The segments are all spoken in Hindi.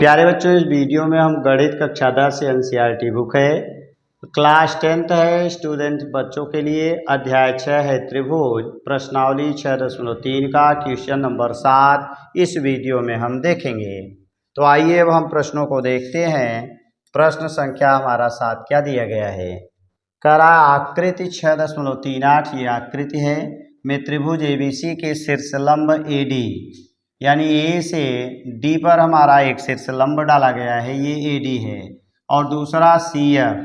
प्यारे बच्चों, इस वीडियो में हम गणित कक्षा 10 से एनसीईआरटी बुक है, क्लास 10th है स्टूडेंट बच्चों के लिए। अध्याय 6 है त्रिभुज, प्रश्नावली 6.3 का क्वेश्चन नंबर 7 इस वीडियो में हम देखेंगे। तो आइए अब हम प्रश्नों को देखते हैं। प्रश्न संख्या हमारा 7 क्या दिया गया है। करा आकृति 6.38 ये आकृति है में त्रिभुज एबीसी के शीर्षलंब एडी यानी ए से डी पर हमारा एक शीर्षलंब डाला गया है, ये एडी है। और दूसरा सी एफ,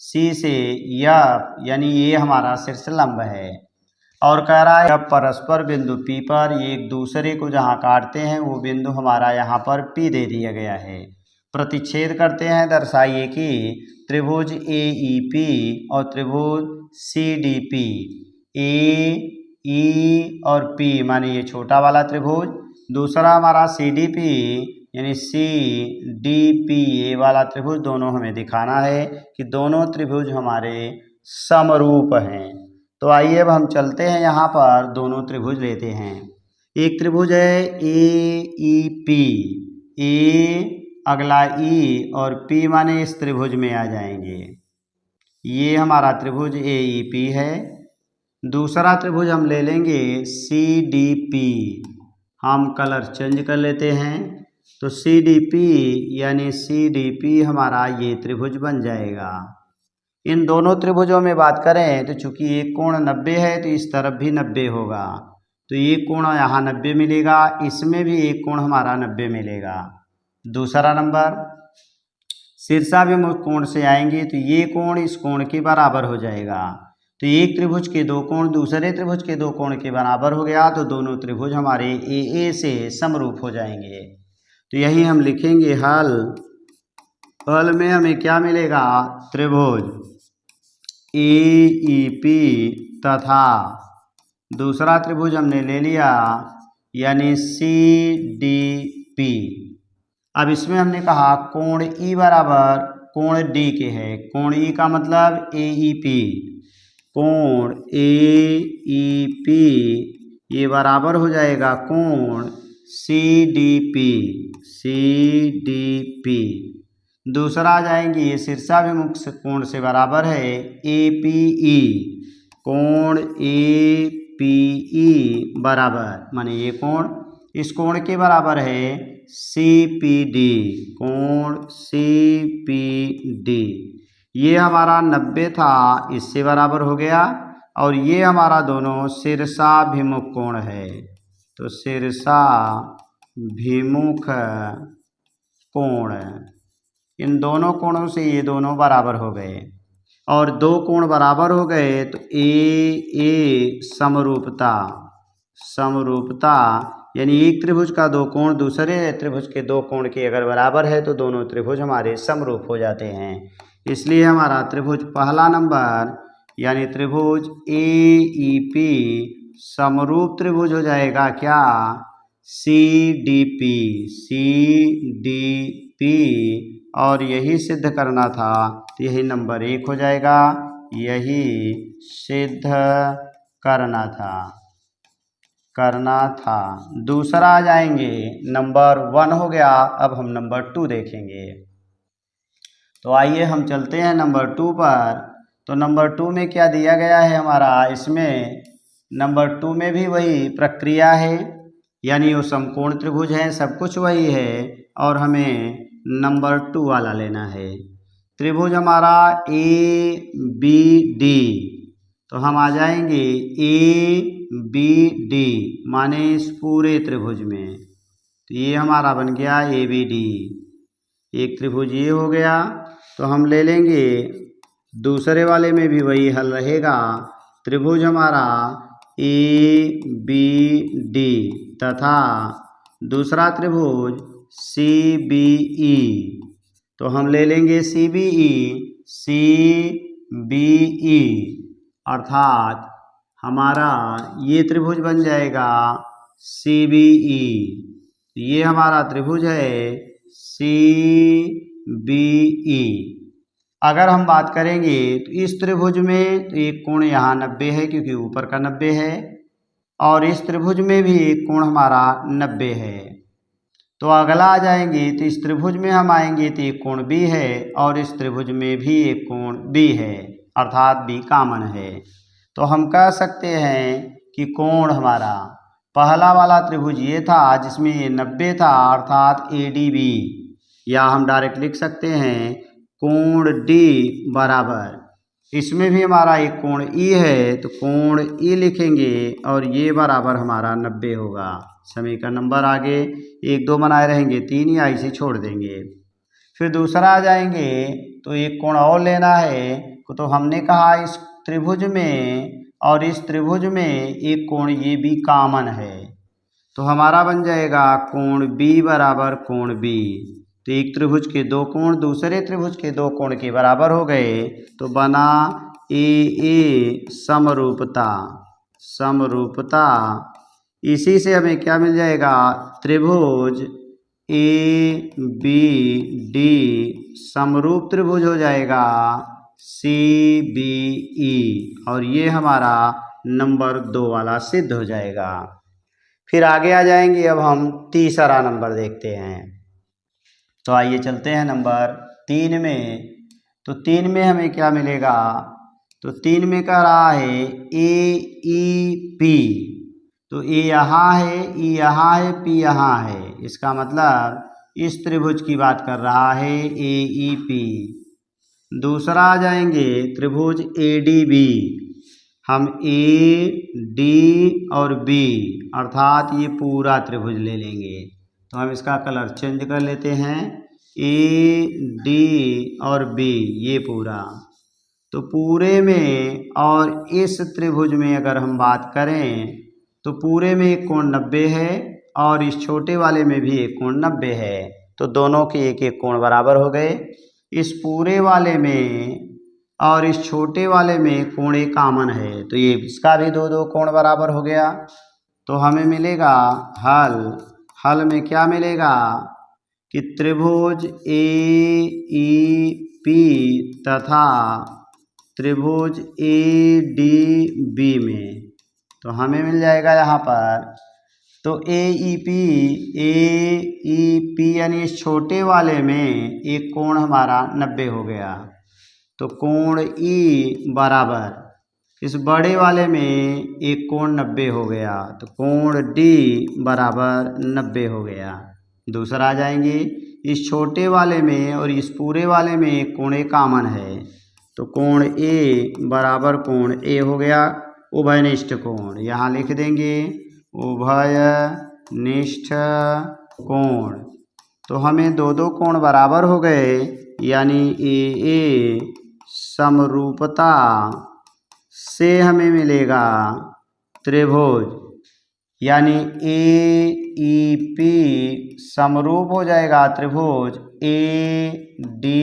सी से एफ यानी ये हमारा शीर्षलंब है। और कह रहा है अब परस्पर बिंदु पी पर ये एक दूसरे को जहाँ काटते हैं वो बिंदु हमारा यहाँ पर पी दे दिया गया है। प्रतिच्छेद करते हैं, दर्शाइए कि त्रिभुज ए ई पी और त्रिभुज सी डी पी, ए ई और पी माने ये छोटा वाला त्रिभुज, दूसरा हमारा सी डी पी यानी सी डी पी ये वाला त्रिभुज, दोनों हमें दिखाना है कि दोनों त्रिभुज हमारे समरूप हैं। तो आइए अब हम चलते हैं, यहाँ पर दोनों त्रिभुज लेते हैं। एक त्रिभुज है ए ई पी, ए अगला ई और पी माने इस त्रिभुज में आ जाएंगे। ये हमारा त्रिभुज ए ई पी है। दूसरा त्रिभुज हम ले लेंगे सी डी पी, हम कलर चेंज कर लेते हैं। तो सी डी पी यानी सी डी पी हमारा ये त्रिभुज बन जाएगा। इन दोनों त्रिभुजों में बात करें तो चूंकि एक कोण 90 है तो इस तरफ भी 90 होगा, तो ये कोण यहाँ 90 मिलेगा, इसमें भी एक कोण हमारा 90 मिलेगा। दूसरा नंबर शीर्षाभिमुख कोण से आएंगे तो ये कोण इस कोण के बराबर हो जाएगा। तो एक त्रिभुज के दो कोण दूसरे त्रिभुज के दो कोण के बराबर हो गया, तो दोनों त्रिभुज हमारे ए से समरूप हो जाएंगे। तो यही हम लिखेंगे हल। हल में हमें क्या मिलेगा, त्रिभुज ए ई पी तथा दूसरा त्रिभुज हमने ले लिया यानी सी डी पी। अब इसमें हमने कहा कोण ई बराबर कोण डी के है। कोण ई का मतलब ए ई पी, कोण ए ई पी ये बराबर हो जाएगा कोण C D P, C D P. दूसरा आ जाएंगे ये शीर्षाभिमुख कोण से बराबर है ए पी ई, कोण ए पी ई बराबर माने ये कोण इस कोण के बराबर है सी पी डी, कोण सी पी डी। ये हमारा 90 था, इससे बराबर हो गया। और ये हमारा दोनों शीर्षाभिमुख कोण है, तो शीर्षाभिमुख कोण, इन दोनों कोणों से ये दोनों बराबर हो गए। और दो कोण बराबर हो गए तो ए समरूपता, समरूपता यानी एक त्रिभुज का दो कोण दूसरे त्रिभुज के दो कोण के अगर बराबर है तो दोनों त्रिभुज हमारे समरूप हो जाते हैं। इसलिए हमारा त्रिभुज पहला नंबर यानी त्रिभुज ए ई पी समरूप त्रिभुज हो जाएगा क्या, C D P, C D P. और यही सिद्ध करना था, तो यही नंबर 1 हो जाएगा, यही सिद्ध करना था। दूसरा आ जाएंगे नंबर 1 हो गया। अब हम नंबर 2 देखेंगे। तो आइए हम चलते हैं नंबर 2 पर। तो नंबर 2 में क्या दिया गया है हमारा, इसमें नंबर 2 में भी वही प्रक्रिया है, यानी वो समकोण त्रिभुज है, सब कुछ वही है। और हमें नंबर 2 वाला लेना है। त्रिभुज हमारा ए बी डी, तो हम आ जाएंगे ए बी डी माने इस पूरे त्रिभुज में, तो ये हमारा बन गया ए बी डी। एक त्रिभुज ये हो गया। तो हम ले लेंगे दूसरे वाले में भी वही हल रहेगा। त्रिभुज हमारा ए बी डी तथा दूसरा त्रिभुज सी बी ई, तो हम ले लेंगे सी बी ई अर्थात हमारा ये त्रिभुज बन जाएगा सी बी ई। ये हमारा त्रिभुज है सी बी ई। अगर हम बात करेंगे तो इस त्रिभुज में तो एक कोण यहाँ 90 है क्योंकि ऊपर का 90 है, और इस त्रिभुज में भी एक कोण हमारा 90 है। तो अगला आ जाएंगे तो इस त्रिभुज में हम आएंगे तो एक कोण बी है और इस त्रिभुज में भी एक कोण बी है, अर्थात बी कॉमन है। तो हम कह सकते हैं कि कोण हमारा पहला वाला त्रिभुज ये था जिसमें ये 90 था, अर्थात ए डी बी, या हम डायरेक्ट लिख सकते हैं कोण डी बराबर, इसमें भी हमारा एक कोण ई है तो कोण ई लिखेंगे और ये बराबर हमारा 90 होगा। समीकरण नंबर आगे 1 2 बनाए रहेंगे, 3 या इसे छोड़ देंगे। फिर दूसरा आ जाएंगे तो एक कोण और लेना है, तो हमने कहा इस त्रिभुज में और इस त्रिभुज में एक कोण ये भी कॉमन है, तो हमारा बन जाएगा कोण बी बराबर कोण बी। तो एक त्रिभुज के दो कोण दूसरे त्रिभुज के दो कोण के बराबर हो गए, तो बना ए समरूपता। समरूपता इसी से हमें क्या मिल जाएगा, त्रिभुज ए बी डी समरूप त्रिभुज हो जाएगा सी बी ई, और ये हमारा नंबर 2 वाला सिद्ध हो जाएगा। फिर आगे आ जाएंगे, अब हम तीसरा नंबर देखते हैं। तो आइए चलते हैं नंबर 3 में। तो 3 में हमें क्या मिलेगा, तो 3 में कह रहा है ए ई पी, तो ए यहाँ है, ई यहाँ है, पी यहाँ है, इसका मतलब इस त्रिभुज की बात कर रहा है ए ई पी। दूसरा आ जाएंगे त्रिभुज ए डी बी, हम ए डी और बी अर्थात ये पूरा त्रिभुज ले लेंगे, तो हम इसका कलर चेंज कर लेते हैं, ए डी और बी ये पूरा। तो पूरे में और इस त्रिभुज में अगर हम बात करें तो पूरे में एक कोण 90 है और इस छोटे वाले में भी एक कोण 90 है, तो दोनों के एक एक कोण बराबर हो गए। इस पूरे वाले में और इस छोटे वाले में कोण एक कॉमन है, तो ये इसका भी दो दो कोण बराबर हो गया। तो हमें मिलेगा हल। हल में क्या मिलेगा कि त्रिभुज ए ई पी तथा त्रिभुज ए डी बी में, तो हमें मिल जाएगा यहाँ पर, तो ए ई पी यानी इस छोटे वाले में एक कोण हमारा 90 हो गया, तो कोण ई बराबर इस बड़े वाले में एक कोण 90 हो गया, तो कोण डी बराबर 90 हो गया। दूसरा आ जाएंगे, इस छोटे वाले में और इस पूरे वाले में एक कोण कॉमन है, तो कोण ए बराबर कोण ए हो गया, उभयनिष्ठ कोण, यहाँ लिख देंगे उभयनिष्ठ कोण। तो हमें दो दो कोण बराबर हो गए, यानी ए समरूपता से हमें मिलेगा त्रिभुज, यानी ए ई पी समरूप हो जाएगा त्रिभुज ए डी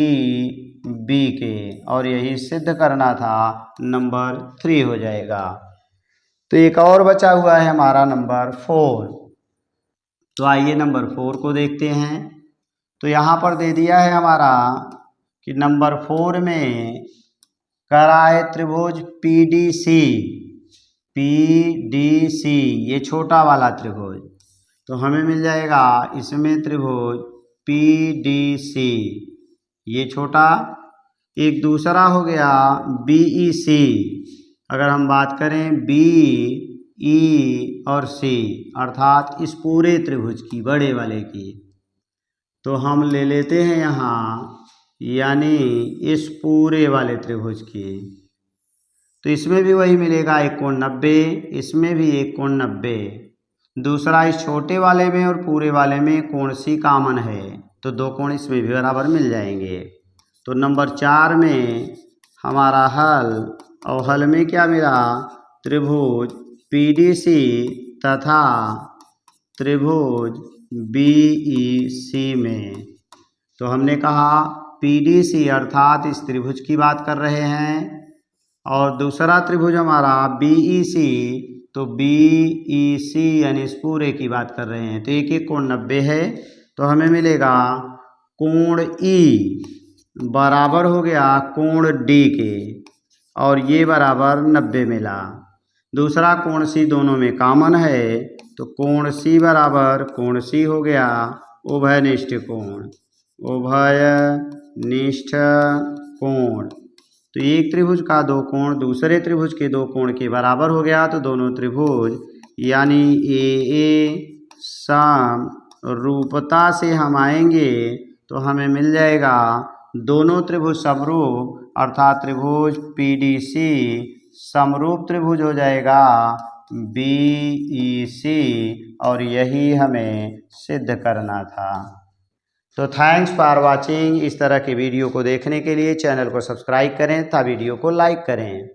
बी के, और यही सिद्ध करना था, नंबर 3 हो जाएगा। तो एक और बचा हुआ है हमारा नंबर 4। तो आइए नंबर 4 को देखते हैं। तो यहाँ पर दे दिया है हमारा कि नंबर 4 में कह रहा है त्रिभुज पी डी सी, ये छोटा वाला त्रिभुज, तो हमें मिल जाएगा इसमें त्रिभुज पी डी सी ये छोटा। एक दूसरा हो गया बी ई सी, अगर हम बात करें बी ई और सी अर्थात इस पूरे त्रिभुज की, बड़े वाले की, तो हम ले लेते हैं यहाँ, यानी इस पूरे वाले त्रिभुज की, तो इसमें भी वही मिलेगा एक कोण 90, इसमें भी एक कोण 90। दूसरा इस छोटे वाले में और पूरे वाले में कोण सी कॉमन है, तो दो कोण इसमें भी बराबर मिल जाएंगे। तो नंबर 4 में हमारा हल, और हल में क्या मिला, त्रिभुज पीडीसी तथा त्रिभुज बीईसी में। तो हमने कहा पीडीसी अर्थात इस त्रिभुज की बात कर रहे हैं, और दूसरा त्रिभुज हमारा बीईसी, तो बीईसी यानी इस पूरे की बात कर रहे हैं, तो एक एक कोण 90 है, तो हमें मिलेगा कोण ई बराबर हो गया कोण डी के, और ये बराबर 90 मिला। दूसरा कोण सी दोनों में कॉमन है, तो कोण सी बराबर कोण सी हो गया, उभयनिष्ठ कोण, उभयनिष्ठ कोण। तो एक त्रिभुज का दो कोण दूसरे त्रिभुज के दो कोण के बराबर हो गया, तो दोनों त्रिभुज यानी ए समरूपता से हम आएंगे तो हमें मिल जाएगा दोनों त्रिभुज समरूप, अर्थात त्रिभुज पीडीसी समरूप त्रिभुज हो जाएगा बीईसी, और यही हमें सिद्ध करना था। तो थैंक्स फॉर वाचिंग। इस तरह के वीडियो को देखने के लिए चैनल को सब्सक्राइब करें तथा वीडियो को लाइक करें।